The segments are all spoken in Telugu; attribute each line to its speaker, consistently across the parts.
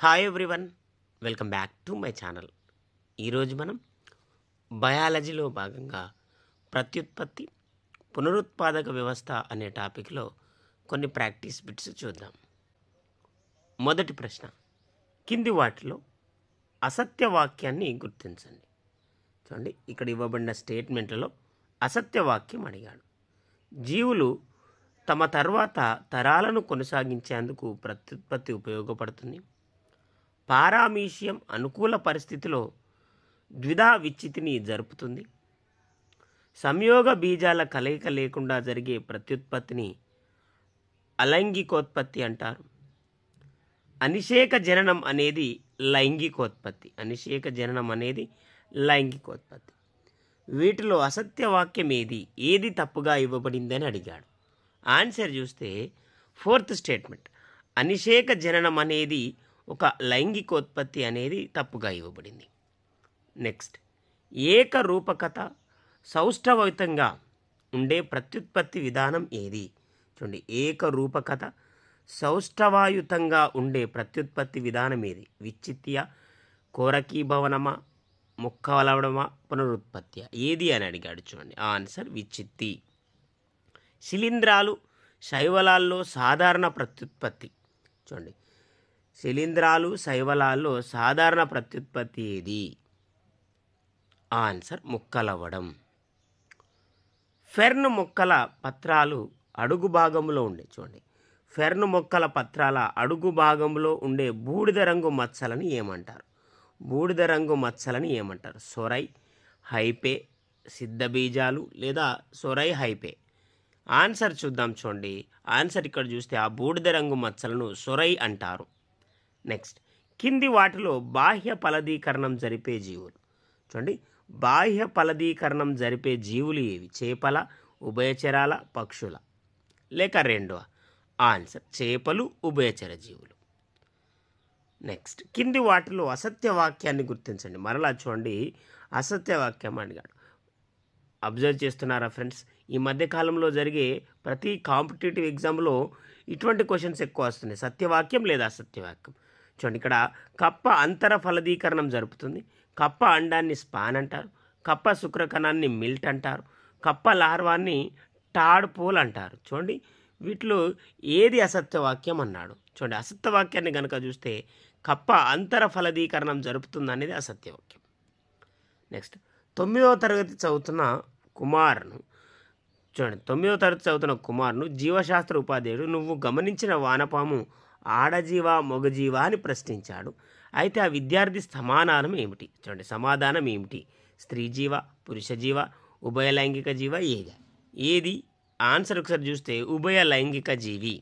Speaker 1: Hi everyone, welcome back to my channel. ఈరోజు మనం బయాలజీలో భాగంగా ప్రత్యుత్పత్తి పునరుత్పాదక వ్యవస్థ అనే టాపిక్లో కొన్ని ప్రాక్టీస్ బిట్స్ చూద్దాం. మొదటి ప్రశ్న, కింది వాటిలో అసత్య వాక్యాన్ని గుర్తించండి. చూడండి, ఇక్కడ ఇవ్వబడిన స్టేట్మెంట్లలో అసత్య వాక్యం అడిగాడు. జీవులు తమ తర్వాత తరాలను కొనసాగించేందుకు ప్రత్యుత్పత్తి ఉపయోగపడుతుంది. పారామీషియం అనుకూల పరిస్థితిలో ద్విధా విచ్ఛితిని జరుపుతుంది. సంయోగ బీజాల కలయిక లేకుండా జరిగే ప్రత్యుత్పత్తిని అలైంగికోత్పత్తి అంటారు. అనిషేక జననం అనేది లైంగికోత్పత్తి. వీటిలో అసత్య వాక్యం ఏది తప్పుగా ఇవ్వబడిందని అడిగాడు. ఆన్సర్ చూస్తే ఫోర్త్ స్టేట్మెంట్, అనిషేక జననం అనేది ఒక లైంగికోత్పత్తి అనేది తప్పుగా ఇవ్వబడింది. నెక్స్ట్, ఏకరూపకత సౌష్ఠవయుతంగా ఉండే ప్రత్యుత్పత్తి విధానం ఏది? చూడండి, ఏకరూపకత సౌష్ఠవాయుతంగా ఉండే ప్రత్యుత్పత్తి విధానం ఏది? విచ్ఛిత్య, కోరకీభవనమా, ముక్కవలవడమా, పునరుత్పత్తి ఏది అని అడిగాడు. చూడండి, ఆన్సర్ విచ్ఛిత్తి. శిలీంధ్రాలు శైవలాల్లో సాధారణ ప్రత్యుత్పత్తి. చూడండి, శిలీంధ్రాలు శైవలాల్లో సాధారణ ప్రత్యుత్పత్తి ఏది? ఆన్సర్ ముక్కలవ్వడం. ఫెర్న్ మొక్కల పత్రాలు అడుగు భాగంలో ఉండే చూడండి ఫెర్న్ మొక్కల పత్రాల అడుగు భాగంలో ఉండే బూడిద రంగు మచ్చలని ఏమంటారు? సొరై, హైపే, సిద్ధబీజాలు లేదా సొరై, హైపే. ఆన్సర్ చూద్దాం. చూడండి, ఆన్సర్ ఇక్కడ చూస్తే ఆ బూడిద రంగు మచ్చలను సొరై అంటారు. నెక్స్ట్, కింది వాటిలో బాహ్య ఫలదీకరణం జరిపే జీవులు. చూడండి, బాహ్య ఫలదీకరణం జరిపే జీవులు ఏవి? చేపల, ఉభయచరాల, పక్షుల, లేక రెండవ? ఆన్సర్ చేపలు, ఉభయచర జీవులు. నెక్స్ట్, కింది వాటిలో అసత్య వాక్యాన్ని గుర్తించండి. మరలా చూడండి, అసత్య వాక్యం అడిగాడు. అబ్జర్వ్ చేస్తున్నారా ఫ్రెండ్స్? ఈ మధ్యకాలంలో జరిగే ప్రతి కాంపిటేటివ్ ఎగ్జామ్లో ఇటువంటి క్వశ్చన్స్ ఎక్కువ వస్తున్నాయి. సత్యవాక్యం లేదా అసత్యవాక్యం. చూడండి, ఇక్కడ కప్ప అంతర ఫలదీకరణం జరుపుతుంది. కప్ప అండాన్ని స్పాన్ అంటారు. కప్ప శుక్రకణాన్ని మిల్ట్ అంటారు. కప్ప లార్వాన్ని టాడ్పోల్ అంటారు. చూడండి, వీటిలో ఏది అసత్యవాక్యం అన్నాడు. చూడండి, అసత్యవాక్యాన్ని కనుక చూస్తే కప్ప అంతర ఫలదీకరణం జరుపుతుంది అనేది అసత్యవాక్యం. నెక్స్ట్, 9వ తరగతి చదువుతున్న కుమార్ను జీవశాస్త్ర ఉపాధ్యాయుడు నువ్వు గమనించిన వానపాము ఆడజీవ మొగజీవ అని ప్రశ్నించాడు. అయితే ఆ విద్యార్థి సమాధానం ఏమిటి? స్త్రీ జీవ, పురుష జీవ, ఉభయ లైంగిక జీవ, ఏది? ఆన్సర్ ఒకసారి చూస్తే ఉభయ లైంగిక జీవి.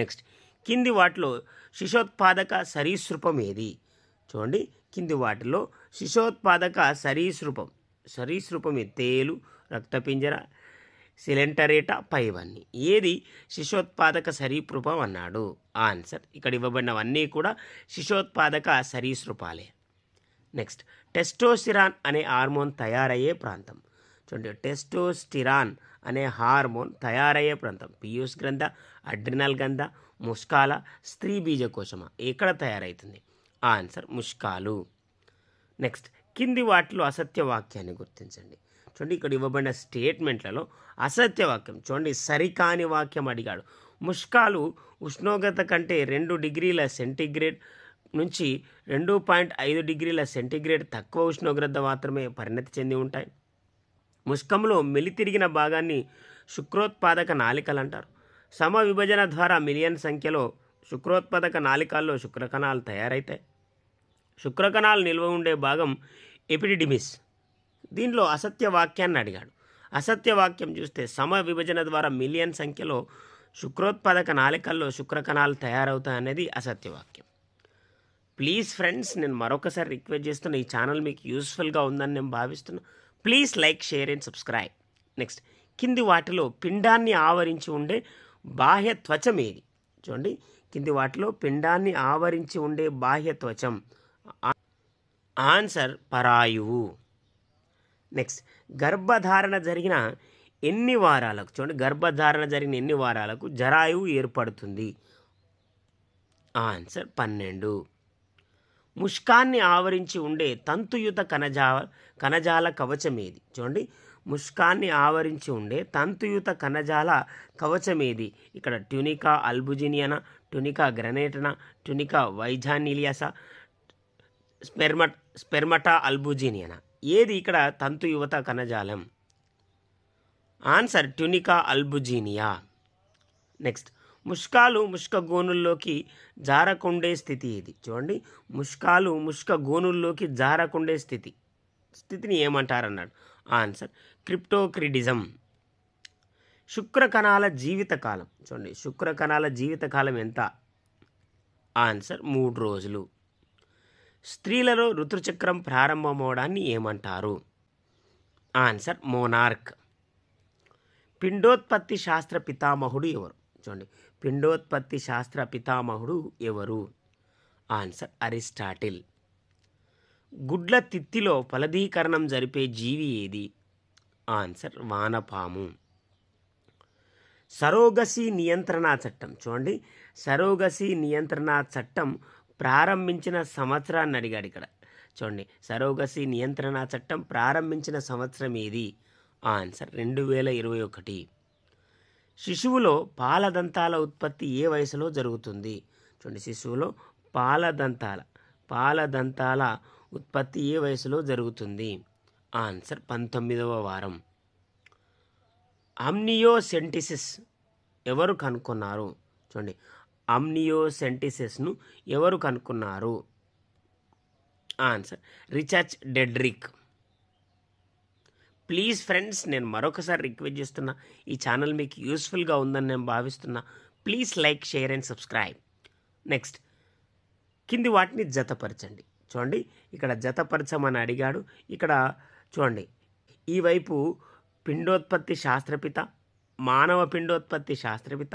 Speaker 1: నెక్స్ట్, కింది వాటిలో శిశోత్పాదక సరీసృపం ఏది? చూడండి, కింది వాటిలో శిశోత్పాదక సరీసృపం తేలు, రక్తపింజర, సిలెంటరేటా, పైవన్నీ. ఏది శిశోత్పాదక సరీసృపం అన్నాడు. ఆన్సర్ ఇక్కడ ఇవ్వబడినవన్నీ కూడా శిశోత్పాదక సరీసృపాలే. నెక్స్ట్, టెస్టోస్టిరాన్ అనే హార్మోన్ తయారయ్యే ప్రాంతం. చూడండి, టెస్టోస్టిరాన్ అనే హార్మోన్ తయారయ్యే ప్రాంతం పీయూష్ గ్రంథ, అడ్రినల్ గ్రంథ, ముష్కాల, స్త్రీ బీజకోశమా? ఎక్కడ తయారవుతుంది? ఆన్సర్ ముష్కాలు. నెక్స్ట్, కింది వాటిలో అసత్య వాక్యాన్ని గుర్తించండి. చూడండి, ఇక్కడ ఇవ్వబడిన స్టేట్మెంట్లలో అసత్య వాక్యం. చూడండి, సరికాని వాక్యం అడిగాడు. ముష్కాలు ఉష్ణోగ్రత కంటే 2 డిగ్రీల సెంటీగ్రేడ్ నుంచి 2.5 డిగ్రీల సెంటీగ్రేడ్ తక్కువ ఉష్ణోగ్రత మాత్రమే పరిణతి చెంది ఉంటాయి. ముష్కంలో మెలితిరిగిన భాగాన్ని శుక్రోత్పాదక నాళికలు అంటారు. సమ విభజన ద్వారా మిలియన్ సంఖ్యలో శుక్రోత్పాదక నాళికల్లో శుక్రకణాలు తయారవుతాయి. శుక్రకణాలు నిల్వ ఉండే భాగం ఎపిడిడిమిస్. దీనిలో అసత్య వాక్యాన్ని అడిగాడు. అసత్య వాక్యం చూస్తే సమ విభజన ద్వారా మిలియన్ సంఖ్యలో శుక్రోత్పాదక నాళికల్లో శుక్రకణాలు తయారవుతాయనేది అసత్యవాక్యం. ప్లీజ్ ఫ్రెండ్స్, నేను మరొకసారి రిక్వెస్ట్ చేస్తున్నా, ఈ ఛానల్ మీకు యూస్ఫుల్గా ఉందని నేను భావిస్తున్నా. Please like, share and subscribe. Next, కింది వాటిలో పిండాన్ని ఆవరించి ఉండే బాహ్య త్వచం ఏది? చూడండి, కింది వాటిలో పిండాన్ని ఆవరించి ఉండే బాహ్య త్వచం. ఆన్సర్ పరాయువు. నెక్స్ట్, గర్భధారణ జరిగిన ఎన్ని వారాలకు జరాయువు ఏర్పడుతుంది? ఆన్సర్ 12. ముష్కాన్ని ఆవరించి ఉండే తంతుయుత కణజాల కవచమేది? చూడండి, ముష్కాన్ని ఆవరించి ఉండే తంతుయుత కణజాల కవచమేది? ఇక్కడ ట్యూనికా అల్బుజినియనా, ట్యూనికా గ్రనేటనా, ట్యూనికా వైజానిలియసా, స్పెర్మటా అల్బుజినియనా? ఏది ఇక్కడ తంతుయుత కణజాలం? ఆన్సర్ ట్యూనికా అల్బుజినియా. నెక్స్ట్, ముష్కాలు ముష్క గోనుల్లోకి జారకుండే స్థితి ఏది? చూడండి, ముష్కాలు ముష్క గోనుల్లోకి జారకుండే స్థితిని ఏమంటారన్నాడు? ఆన్సర్ క్రిప్టోక్రిడిజం. శుక్రకణాల జీవితకాలం, చూడండి, శుక్రకణాల జీవితకాలం ఎంత? ఆన్సర్ 3 రోజులు. స్త్రీలలో ఋతుచక్రం ప్రారంభమవడాన్ని ఏమంటారు? Answer monarch. పిండోత్పత్తి శాస్త్ర పితామహుడు ఎవరు? చూడండి, పిండోత్పత్తి శాస్త్ర పితామహుడు ఎవరు? Answer Aristotle. గుడ్ల తిత్తిలో ఫలదీకరణం జరిపే జీవి ఏది? ఆన్సర్ వానపాము. సరోగసీ నియంత్రణ చట్టం, చూడండి, సరోగసీ నియంత్రణ చట్టం ప్రారంభించిన సంవత్సరాన్ని అడిగాడు ఇక్కడ. చూడండి, సరోగసీ నియంత్రణ చట్టం ప్రారంభించిన సంవత్సరం ఏది? ఆన్సర్ 2021. శిశువులో పాలదంతాల ఉత్పత్తి ఏ వయసులో జరుగుతుంది? చూడండి, శిశువులో పాలదంతాల ఉత్పత్తి ఏ వయసులో జరుగుతుంది? ఆన్సర్ 19వ వారం. అమ్నియోసెంటిసిస్ ఎవరు కనుక్కున్నారు? చూడండి, అమ్నియోసెంటిసిస్ను ఎవరు కనుక్కున్నారు? Answer Richard Dedrick. Please friends, నేను మరొకసారి రిక్వెస్ట్ చేస్తున్నా, ఈ ఛానల్ మీకు యూస్ఫుల్గా ఉందని నేను భావిస్తున్నా. Please like, share and subscribe. Next, కింది వాటిని జతపరచండి. చూడండి, ఇక్కడ జతపరచమని అడిగాడు. ఇక్కడ చూడండి, ఈ వైపు పిండోత్పత్తి శాస్త్రపిత, మానవ పిండోత్పత్తి శాస్త్రపిత,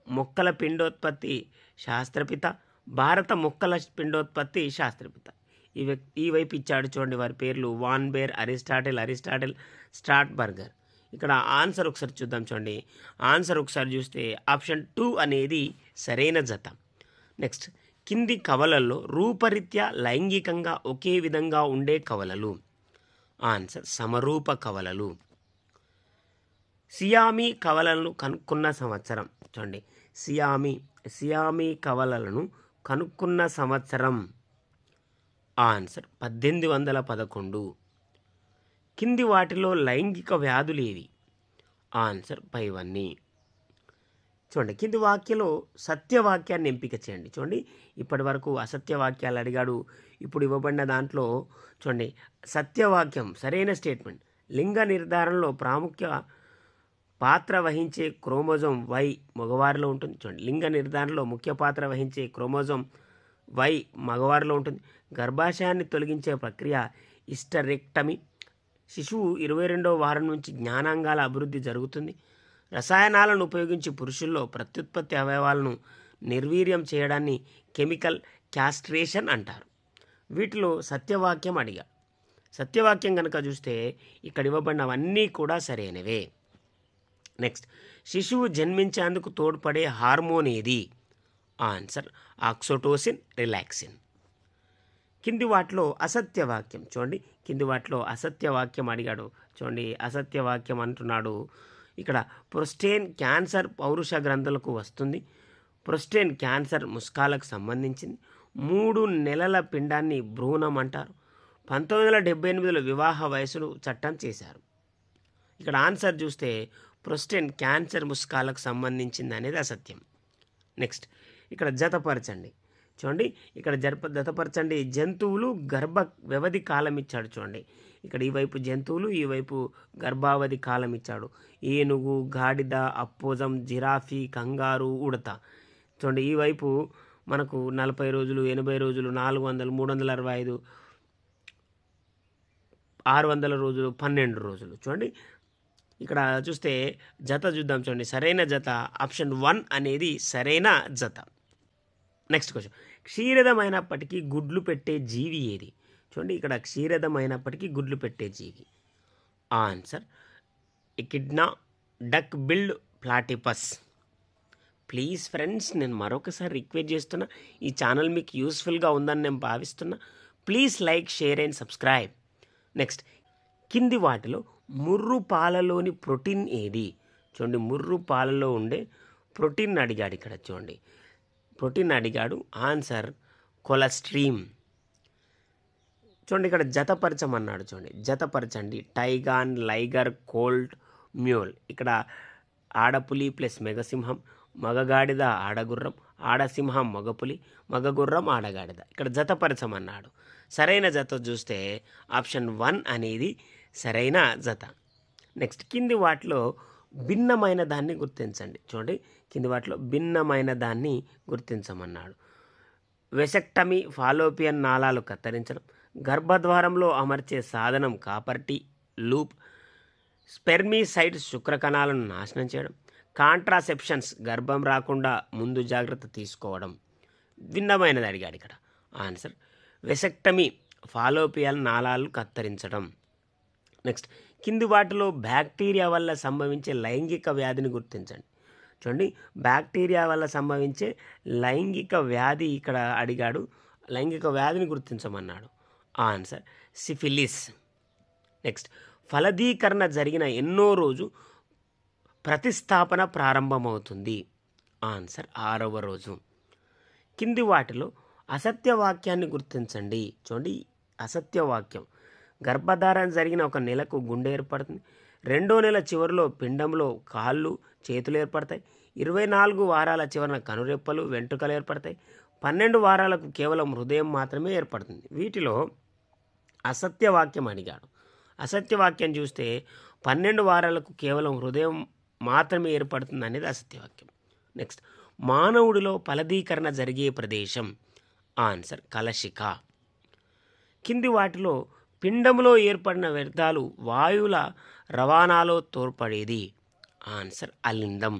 Speaker 1: మొక్కల పిండోత్పత్తి శాస్త్రపిత, భారత మొక్కల పిండోత్పత్తి శాస్త్రపిత. ఈ వైపు ఇచ్చాడు, చూడండి, వారి పేర్లు వాన్ బేర్, అరిస్టాటిల్, స్ట్రాట్బర్గర్. ఇక్కడ ఆన్సర్ ఒకసారి చూద్దాం. చూడండి, ఆన్సర్ ఒకసారి చూస్తే ఆప్షన్ 2 అనేది సరైన జత. నెక్స్ట్, కింది కవలల్లో రూపరీత్యా లైంగికంగా ఒకే విధంగా ఉండే కవలలు? ఆన్సర్ సమరూప కవలలు. సియామీ కవలలను కనుక్కున్న సంవత్సరం? చూడండి, సియామీ కవలలను కనుక్కున్న సంవత్సరం? ఆన్సర్ 1811. కింది వాటిలో లైంగిక వ్యాధులేవి? ఆన్సర్ పైవన్నీ. చూడండి, కింది వాక్యలో సత్యవాక్యాన్ని ఎంపిక చేయండి. చూడండి, ఇప్పటి వరకు అసత్య వాక్యాలు అడిగాడు. ఇప్పుడు ఇవ్వబడిన దాంట్లో చూడండి, సత్యవాక్యం సరైన స్టేట్మెంట్. లింగ నిర్ధారణలో ప్రాముఖ్య పాత్ర వహించే క్రోమోజోమ్ వై మగవారిలో ఉంటుంది. చూడండి, లింగ నిర్ధారణలో ముఖ్య పాత్ర వహించే క్రోమోజోమ్ వై మగవారిలో ఉంటుంది. గర్భాశయాన్ని తొలగించే ప్రక్రియ హిస్టరెక్టమీ. శిశువు 22వ వారం నుంచి జ్ఞానాంగాల అభివృద్ధి జరుగుతుంది. రసాయనాలను ఉపయోగించి పురుషుల్లో ప్రత్యుత్పత్తి అవయవాలను నిర్వీర్యం చేయడాన్ని కెమికల్ క్యాస్ట్రేషన్ అంటారు. వీటిలో సత్యవాక్యం అడిగా. సత్యవాక్యం కనుక చూస్తే ఇక్కడ ఇవ్వబడినవన్నీ కూడా సరైనవే. నెక్స్ట్, శిశువు జన్మించేందుకు తోడ్పడే హార్మోన్ ఏది? Answer oxytocin, relaxin. కింది వాటిలో అసత్యవాక్యం, చూడండి, కింది వాటిలో అసత్యవాక్యం అడిగాడు. చూడండి, అసత్యవాక్యం అంటున్నాడు ఇక్కడ, ప్రోస్టేట్ క్యాన్సర్ పౌరుష గ్రంథులకు వస్తుంది. ప్రోస్టేట్ క్యాన్సర్ ముస్కాలకు సంబంధించింది. 3 నెలల పిండాన్ని భ్రూణం అంటారు. 1978లో వివాహ వయసును చట్టం చేశారు. ఇక్కడ ఆన్సర్ చూస్తే ప్రోస్టేట్ క్యాన్సర్ ముస్కాలకు సంబంధించింది అనేది అసత్యం. నెక్స్ట్, ఇక్కడ జతపరచండి. చూడండి, ఇక్కడ జతపరచండి. జంతువులు గర్భ వ్యవధి కాలం ఇచ్చాడు. చూడండి, ఇక్కడ ఈ వైపు జంతువులు, ఈ వైపు గర్భావధి కాలం ఇచ్చాడు. ఏనుగు, గాడిద, అప్పోజం, జిరాఫీ, కంగారు, ఉడత. చూడండి, ఈ వైపు మనకు 40 రోజులు, 80 రోజులు, 400, 365, 600 రోజులు, 12 రోజులు. చూడండి, ఇక్కడ చూస్తే జత చూద్దాం. చూడండి, సరైన జత ఆప్షన్ 1 అనేది సరైన జత. నెక్స్ట్ క్వశ్చన్, క్షీరదమైనప్పటికీ గుడ్లు పెట్టే జీవి ఏది? చూడండి, ఇక్కడ క్షీరదమైనప్పటికీ గుడ్లు పెట్టే జీవి. Answer echidna, duck billed platypus. Please friends, నేను మరొకసారి రిక్వెస్ట్ చేస్తున్నా, ఈ ఛానల్ మీకు యూస్ఫుల్గా ఉందని నేను భావిస్తున్నా. Please like, share and subscribe. Next, కింది వాటిలో ముర్రు పాలలోని ప్రోటీన్ ఏది? చూడండి, ముర్రు పాలలో ఉండే ప్రోటీన్ అడిగాడు ఇక్కడ. చూడండి, ప్రోటీన్ అడిగాడు. ఆన్సర్ కొలెస్ట్రీమ్. చూడండి, ఇక్కడ జతపరచమన్నాడు. చూడండి, జతపరచండి. టైగాన్, లైగర్, కోల్ట్, మ్యూల్. ఇక్కడ ఆడపులి ప్లస్ మెగసింహం, మగగాడిద ఆడగుర్రం, ఆడసింహం మగపులి, మగగుర్రం ఆడగాడిద. ఇక్కడ జతపరచమన్నాడు. సరైన జత చూస్తే ఆప్షన్ 1 అనేది సరైన జత. నెక్స్ట్, కింది వాటిలో భిన్నమైన దాన్ని గుర్తించండి. చూడండి, కింది వాటిలో భిన్నమైన దాన్ని గుర్తించమన్నాడు. వెసెక్టమీ, ఫాలోపియన్ నాళాలు కత్తిరించడం, గర్భద్వారంలో అమర్చే సాధనం కాపర్టీ లూప్, స్పెర్మిసైడ్స్ శుక్రకణాలను నాశనం చేయడం, కాంట్రాసెప్షన్స్ గర్భం రాకుండా ముందు జాగ్రత్త తీసుకోవడం. భిన్నమైనది అడిగాడు ఇక్కడ. ఆన్సర్ వెసెక్టమీ, ఫాలోపియన్ నాళాలు కత్తిరించడం. నెక్స్ట్, కింది వాటిలో బ్యాక్టీరియా వల్ల సంభవించే లైంగిక వ్యాధిని గుర్తించండి. చూడండి, బ్యాక్టీరియా వల్ల సంభవించే లైంగిక వ్యాధి ఇక్కడ అడిగాడు. లైంగిక వ్యాధిని గుర్తించమన్నాడు. Answer syphilis. నెక్స్ట్, ఫలదీకరణ జరిగిన ఎన్నో రోజు ప్రతిస్థాపన ప్రారంభమవుతుంది? ఆన్సర్ 6వ రోజు. కింది వాటిలో అసత్యవాక్యాన్ని గుర్తించండి. చూడండి, అసత్యవాక్యం. గర్భధారణ జరిగిన 1 నెలకు గుండె ఏర్పడుతుంది, 2వ నెల చివరిలో పిండంలో కాళ్ళు చేతులు ఏర్పడతాయి, 24 వారాల చివరన కనురెప్పలు వెంట్రుకలు ఏర్పడతాయి, 12 వారాలకు కేవలం హృదయం మాత్రమే ఏర్పడుతుంది. వీటిలో అసత్యవాక్యం అడిగాడు. అసత్యవాక్యం చూస్తే 12 వారాలకు కేవలం హృదయం మాత్రమే ఏర్పడుతుంది అనేది అసత్యవాక్యం. నెక్స్ట్, మానవుడిలో ఫలదీకరణ జరిగే ప్రదేశం? ఆన్సర్ కలశిక. కింది వాటిలో పిండంలో ఏర్పడిన వ్యర్థాలు వాయువుల రవాణాలో తోడ్పడేది? ఆన్సర్ అలిందం.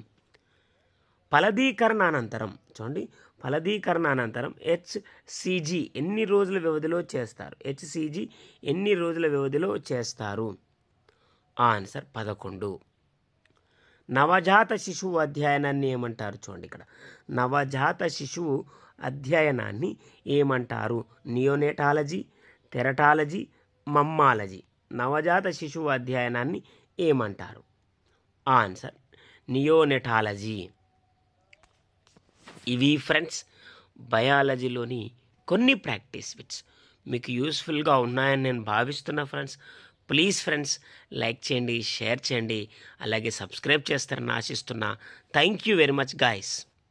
Speaker 1: ఫలదీకరణ అనంతరం, చూడండి, ఫలదీకరణ అనంతరం హెచ్సిజి ఎన్ని రోజుల వ్యవధిలో చేస్తారు? హెచ్సిజి ఎన్ని రోజుల వ్యవధిలో చేస్తారు? ఆన్సర్ 11. నవజాత శిశువు అధ్యయనాన్ని ఏమంటారు? చూడండి, ఇక్కడ నవజాత శిశువు అధ్యయనాన్ని ఏమంటారు? నియోనేటాలజీ, టెరటాలజీ, మమ్మాలజీ. నవజాత శిశువు అధ్యయనాన్ని ఏమంటారు? Answer neonatology. ఇవి ఫ్రెండ్స్ బయాలజీలోని కొన్ని ప్రాక్టీస్ బిట్స్ మీకు యూస్ఫుల్గా ఉన్నాయని నేను భావిస్తున్నా. ఫ్రెండ్స్, ప్లీజ్ ఫ్రెండ్స్ లైక్ చేయండి, షేర్ చేయండి, అలాగే సబ్స్క్రైబ్ చేస్తారని ఆశిస్తున్నా. Thank you very much guys.